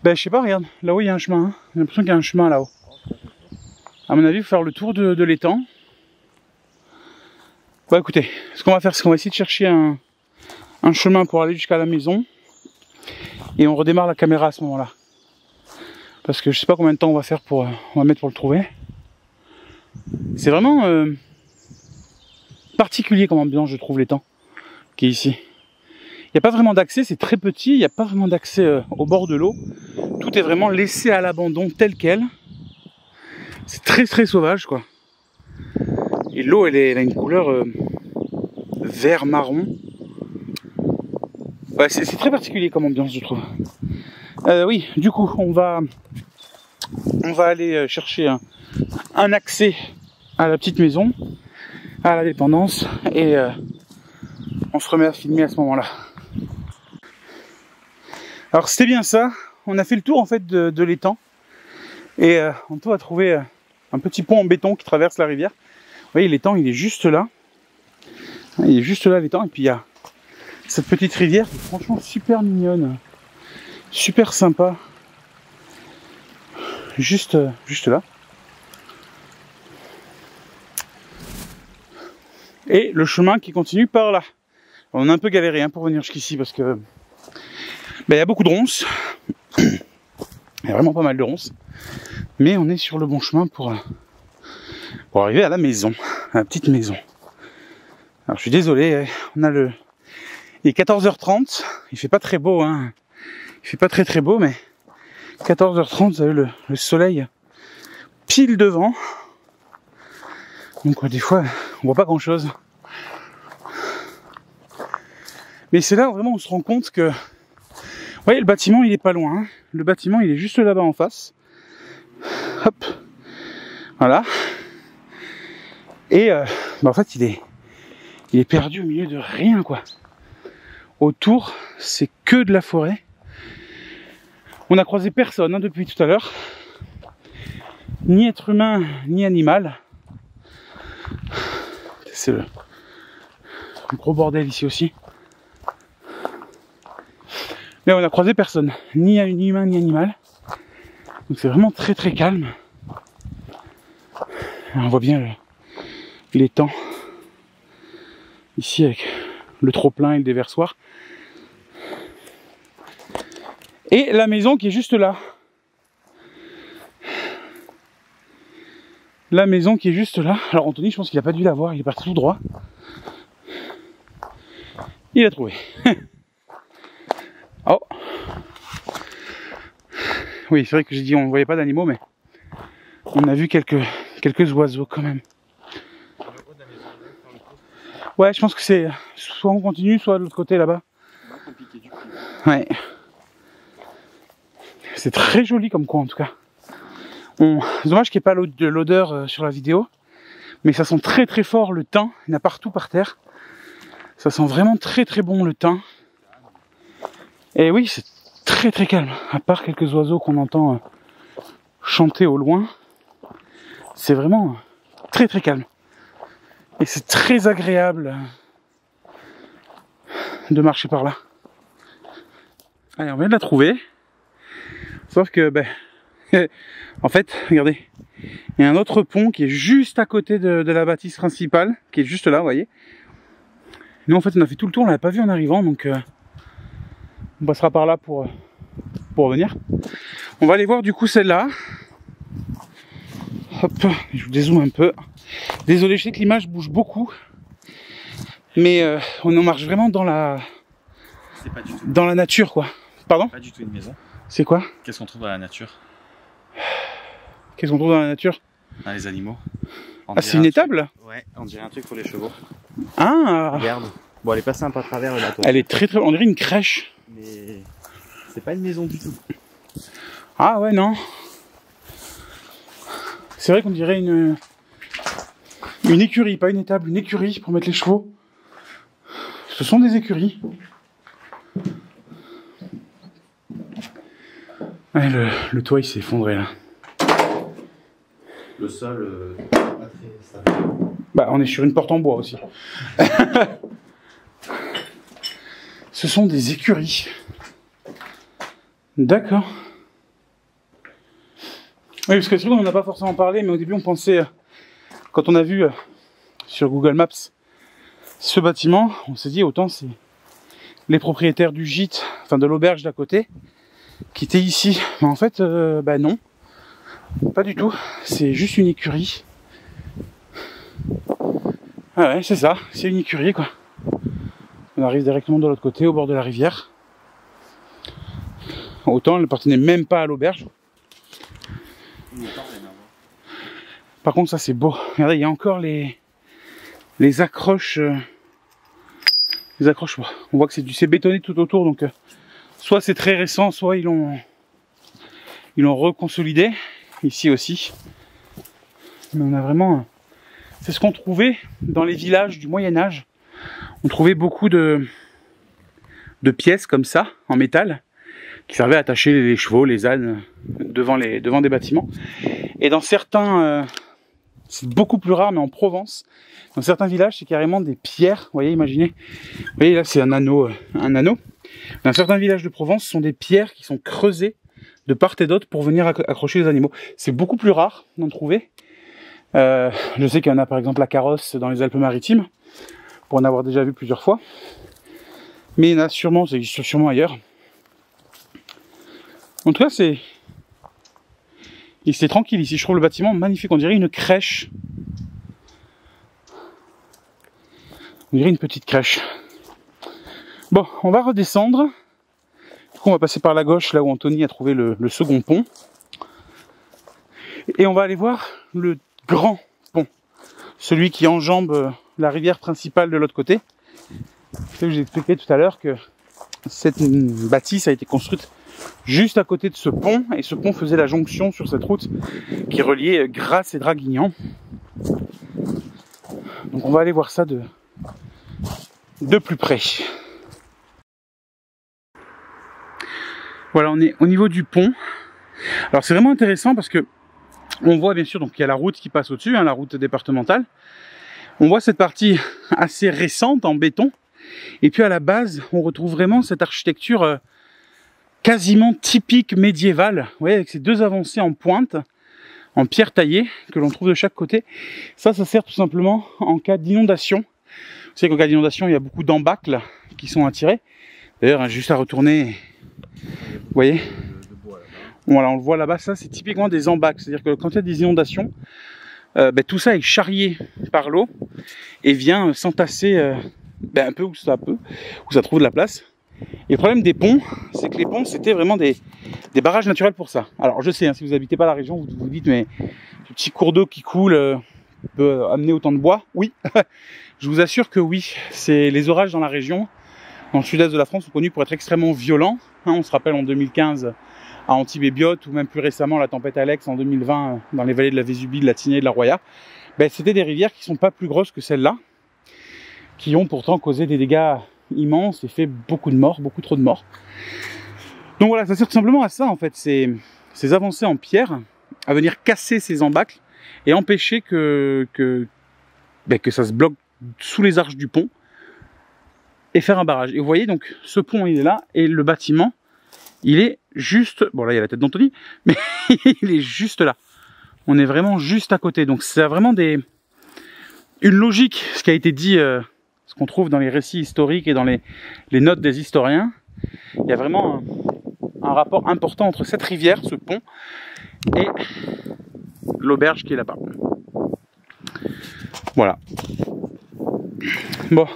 Ben je sais pas, regarde, là-haut il y a un chemin. Hein. J'ai l'impression qu'il y a un chemin là-haut. À mon avis, il faut faire le tour de l'étang. Bah écoutez, ce qu'on va faire, c'est qu'on va essayer de chercher un chemin pour aller jusqu'à la maison. Et on redémarre la caméra à ce moment-là. Parce que je sais pas combien de temps on va faire on va mettre pour le trouver. C'est vraiment particulier comme ambiance, je trouve, l'étang qui est ici. Il n'y a pas vraiment d'accès, c'est très petit, il n'y a pas vraiment d'accès au bord de l'eau. Tout est vraiment laissé à l'abandon tel quel. C'est très très sauvage, quoi. Et l'eau, elle a une couleur vert marron. Ouais, c'est très particulier comme ambiance, je trouve. Oui, du coup, on va aller chercher un accès à la petite maison. à la dépendance et on se remet à filmer à ce moment-là. Alors c'était bien ça, on a fait le tour en fait de l'étang et Anto a trouvé un petit pont en béton qui traverse la rivière. Vous voyez, l'étang il est juste là, il est juste là l'étang, et puis il y a cette petite rivière qui est franchement super mignonne, super sympa, juste là. Et le chemin qui continue par là. On a un peu galéré hein, pour venir jusqu'ici parce que il y a beaucoup de ronces. Il y a vraiment pas mal de ronces. Mais on est sur le bon chemin pour arriver à la maison, à la petite maison. Alors je suis désolé, on a il est 14h30, il fait pas très beau, hein. Il fait pas très beau, mais 14h30, vous avez le soleil pile devant. Donc des fois, on voit pas grand chose. Mais c'est là vraiment où on se rend compte que, vous voyez, le bâtiment il est pas loin. Hein. Le bâtiment il est juste là-bas en face. Hop, voilà. Et en fait il est perdu au milieu de rien quoi. Autour c'est que de la forêt. On a croisé personne hein, depuis tout à l'heure. Ni être humain ni animal. C'est le gros bordel ici aussi. Mais on a croisé personne, ni humain ni animal. Donc c'est vraiment très calme. On voit bien l'étang ici avec le trop-plein et le déversoir. Et la maison qui est juste là. La maison qui est juste là. Alors Anthony, je pense qu'il a pas dû la voir, il est parti tout droit. Il a trouvé. Oh. Oui, c'est vrai que j'ai dit on ne voyait pas d'animaux, mais on a vu quelques oiseaux quand même. Ouais, je pense que c'est soit on continue, soit de l'autre côté là-bas. Ouais. C'est très joli comme coin en tout cas. C'est dommage qu'il n'y ait pas de l'odeur sur la vidéo, mais ça sent très fort le thym. Il y en a partout par terre. Ça sent vraiment très bon le thym. Et oui, c'est très calme. À part quelques oiseaux qu'on entend chanter au loin, c'est vraiment très calme. Et c'est très agréable de marcher par là. Allez, on vient de la trouver. Sauf que, en fait, regardez, il y a un autre pont qui est juste à côté de la bâtisse principale, qui est juste là, vous voyez. Nous, en fait, on a fait tout le tour, on l'a pas vu en arrivant, donc on passera par là pour revenir. On va aller voir du coup celle-là. Hop, je vous dézoome un peu. Désolé, je sais que l'image bouge beaucoup, mais on en marche vraiment dans la nature, quoi. Pardon ? Pas du tout une maison. C'est quoi ? Qu'est-ce qu'on trouve dans la nature ? Qu'est-ce qu'on trouve dans la nature ? Les animaux. Ah, c'est une étable ? Ouais, on dirait un truc pour les chevaux. Ah ! Regarde. Bon, elle est passée un peu à travers le bateau. Elle est très on dirait une crèche. Mais c'est pas une maison du tout. Ah ouais, non. C'est vrai qu'on dirait une écurie, pas une étable, une écurie pour mettre les chevaux. Ce sont des écuries. Ouais, le toit il s'est effondré là. Le sol, pas très stable. Bah, on est sur une porte en bois aussi. Ce sont des écuries. D'accord. Oui, parce que c'est vrai qu'on n'en a pas forcément parlé, mais au début on pensait, quand on a vu sur Google Maps ce bâtiment, on s'est dit autant c'est les propriétaires du gîte, enfin de l'auberge d'à côté, qui étaient ici. Mais en fait, non, pas du tout. C'est juste une écurie. Ah ouais, c'est ça, c'est une écurie quoi. On arrive directement de l'autre côté, au bord de la rivière. Autant elle ne appartenait même pas à l'auberge. Par contre, ça c'est beau. Regardez, il y a encore les accroches. Les accroches, on voit que c'est bétonné tout autour, donc soit c'est très récent, soit ils l'ont reconsolidé. Ici aussi. Mais on a vraiment c'est ce qu'on trouvait dans les villages du Moyen-Âge. On trouvait beaucoup de pièces comme ça, en métal, qui servaient à attacher les chevaux, les ânes, devant des bâtiments. Et dans certains, c'est beaucoup plus rare, mais en Provence, dans certains villages, c'est carrément des pierres. Vous voyez, imaginez. Vous voyez, là, c'est un anneau. Dans certains villages de Provence, ce sont des pierres qui sont creusées de part et d'autre pour venir accrocher les animaux. C'est beaucoup plus rare d'en trouver. Je sais qu'il y en a par exemple à Carrosse dans les Alpes-Maritimes, pour en avoir déjà vu plusieurs fois. Mais il y en a sûrement, ça existe sûrement ailleurs. En tout cas, c'est tranquille ici. Je trouve le bâtiment magnifique. On dirait une crèche. On dirait une petite crèche. Bon, on va redescendre. Du coup, on va passer par la gauche, là où Anthony a trouvé le second pont. Et on va aller voir le grand pont. Celui qui enjambe la rivière principale de l'autre côté. Je vous ai expliqué tout à l'heure que cette bâtisse a été construite juste à côté de ce pont. Et ce pont faisait la jonction sur cette route qui reliait Grasse et Draguignan. Donc on va aller voir ça de plus près. Voilà, on est au niveau du pont. Alors c'est vraiment intéressant parce que on voit bien sûr, donc il y a la route qui passe au-dessus, hein, la route départementale. On voit cette partie assez récente en béton. Et puis à la base, on retrouve vraiment cette architecture quasiment typique médiévale. Vous voyez, avec ces deux avancées en pointe, en pierre taillée, que l'on trouve de chaque côté. Ça sert tout simplement en cas d'inondation. Vous savez qu'en cas d'inondation, il y a beaucoup d'embâcles qui sont attirés. D'ailleurs, juste à retourner, vous voyez, voilà, on le voit là-bas, ça c'est typiquement des embâcles. C'est-à-dire que quand il y a des inondations, tout ça est charrié par l'eau et vient s'entasser un peu où ça trouve de la place. Et le problème des ponts, c'est que les ponts c'était vraiment des barrages naturels pour ça. Alors je sais, hein, si vous n'habitez pas la région, vous vous dites mais ce petit cours d'eau qui coule peut amener autant de bois. Oui, je vous assure que oui. C'est les orages dans la région, dans le sud-est de la France, sont connus pour être extrêmement violents. Hein, on se rappelle en 2015 à Antibes et Biot, ou même plus récemment la tempête Alex en 2020 dans les vallées de la Vésubie, de la Tinée et de la Roya. C'était des rivières qui sont pas plus grosses que celle-là, qui ont pourtant causé des dégâts immenses et fait beaucoup de morts, beaucoup trop de morts. Donc voilà, ça sert tout simplement à ça en fait, ces avancées en pierre, à venir casser ces embâcles et empêcher que ça se bloque sous les arches du pont et faire un barrage. Et vous voyez donc ce pont il est là et le bâtiment il est juste, bon là il y a la tête d'Anthony, mais il est juste là. On est vraiment juste à côté. Donc c'est vraiment une logique, ce qui a été dit, ce qu'on trouve dans les récits historiques et dans les notes des historiens. Il y a vraiment un rapport important entre cette rivière, ce pont, et l'auberge qui est là-bas. Voilà. Bon,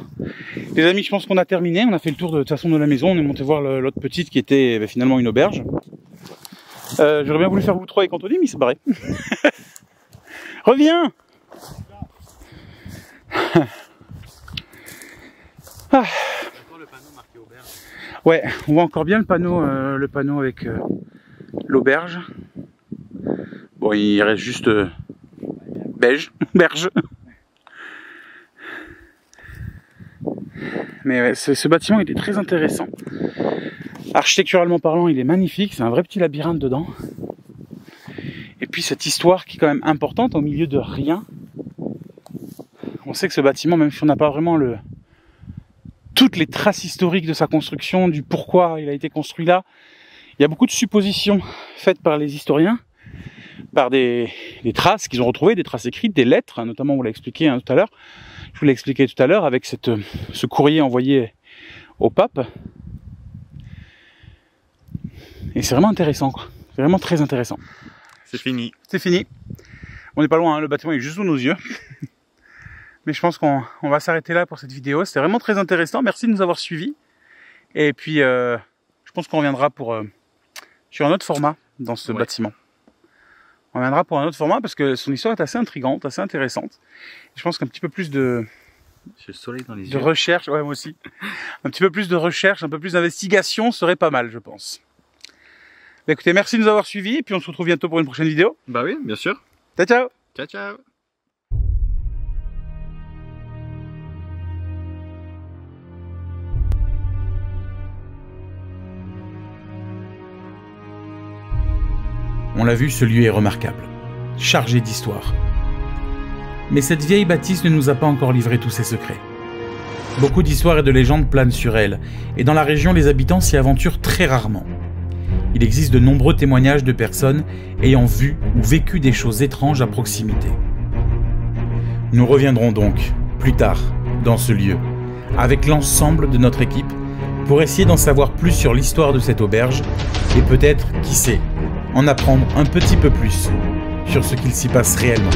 les amis, je pense qu'on a terminé. On a fait le tour de toute façon de la maison. On est monté voir l'autre petite qui était finalement une auberge. J'aurais bien voulu faire vous trois avec Anthony, mais il s'est barré. Reviens. Ah. Encore le panneau marqué auberge. Ouais, on voit encore bien le panneau avec l'auberge. Bon, il reste juste berge. Mais ouais, ce bâtiment était très intéressant. Architecturalement parlant, il est magnifique. C'est un vrai petit labyrinthe dedans. Et puis cette histoire qui est quand même importante au milieu de rien. On sait que ce bâtiment, même si on n'a pas vraiment toutes les traces historiques de sa construction, du pourquoi il a été construit là, il y a beaucoup de suppositions faites par les historiens, par des traces qu'ils ont retrouvées, des traces écrites, des lettres, notamment on vous l'a expliqué tout à l'heure. Je vous l'ai expliqué tout à l'heure avec ce courrier envoyé au pape. Et c'est vraiment intéressant, quoi. C'est vraiment très intéressant. C'est fini. C'est fini. On n'est pas loin, hein, le bâtiment est juste sous nos yeux. Mais je pense qu'on va s'arrêter là pour cette vidéo. C'était vraiment très intéressant. Merci de nous avoir suivis. Et puis, je pense qu'on reviendra sur un autre format dans ce bâtiment. On reviendra pour un autre format parce que son histoire est assez intrigante, assez intéressante. Et je pense qu'un petit peu plus de recherche, ouais, moi aussi. Un petit peu plus de recherche, un peu plus d'investigation serait pas mal, je pense. Bah, écoutez, merci de nous avoir suivis. Et puis on se retrouve bientôt pour une prochaine vidéo. Bah oui, bien sûr. Ciao, ciao. Ciao, ciao. On l'a vu, ce lieu est remarquable, chargé d'histoire. Mais cette vieille bâtisse ne nous a pas encore livré tous ses secrets. Beaucoup d'histoires et de légendes planent sur elle, et dans la région, les habitants s'y aventurent très rarement. Il existe de nombreux témoignages de personnes ayant vu ou vécu des choses étranges à proximité. Nous reviendrons donc, plus tard, dans ce lieu, avec l'ensemble de notre équipe, pour essayer d'en savoir plus sur l'histoire de cette auberge, et peut-être, qui sait, en apprendre un petit peu plus sur ce qu'il s'y passe réellement.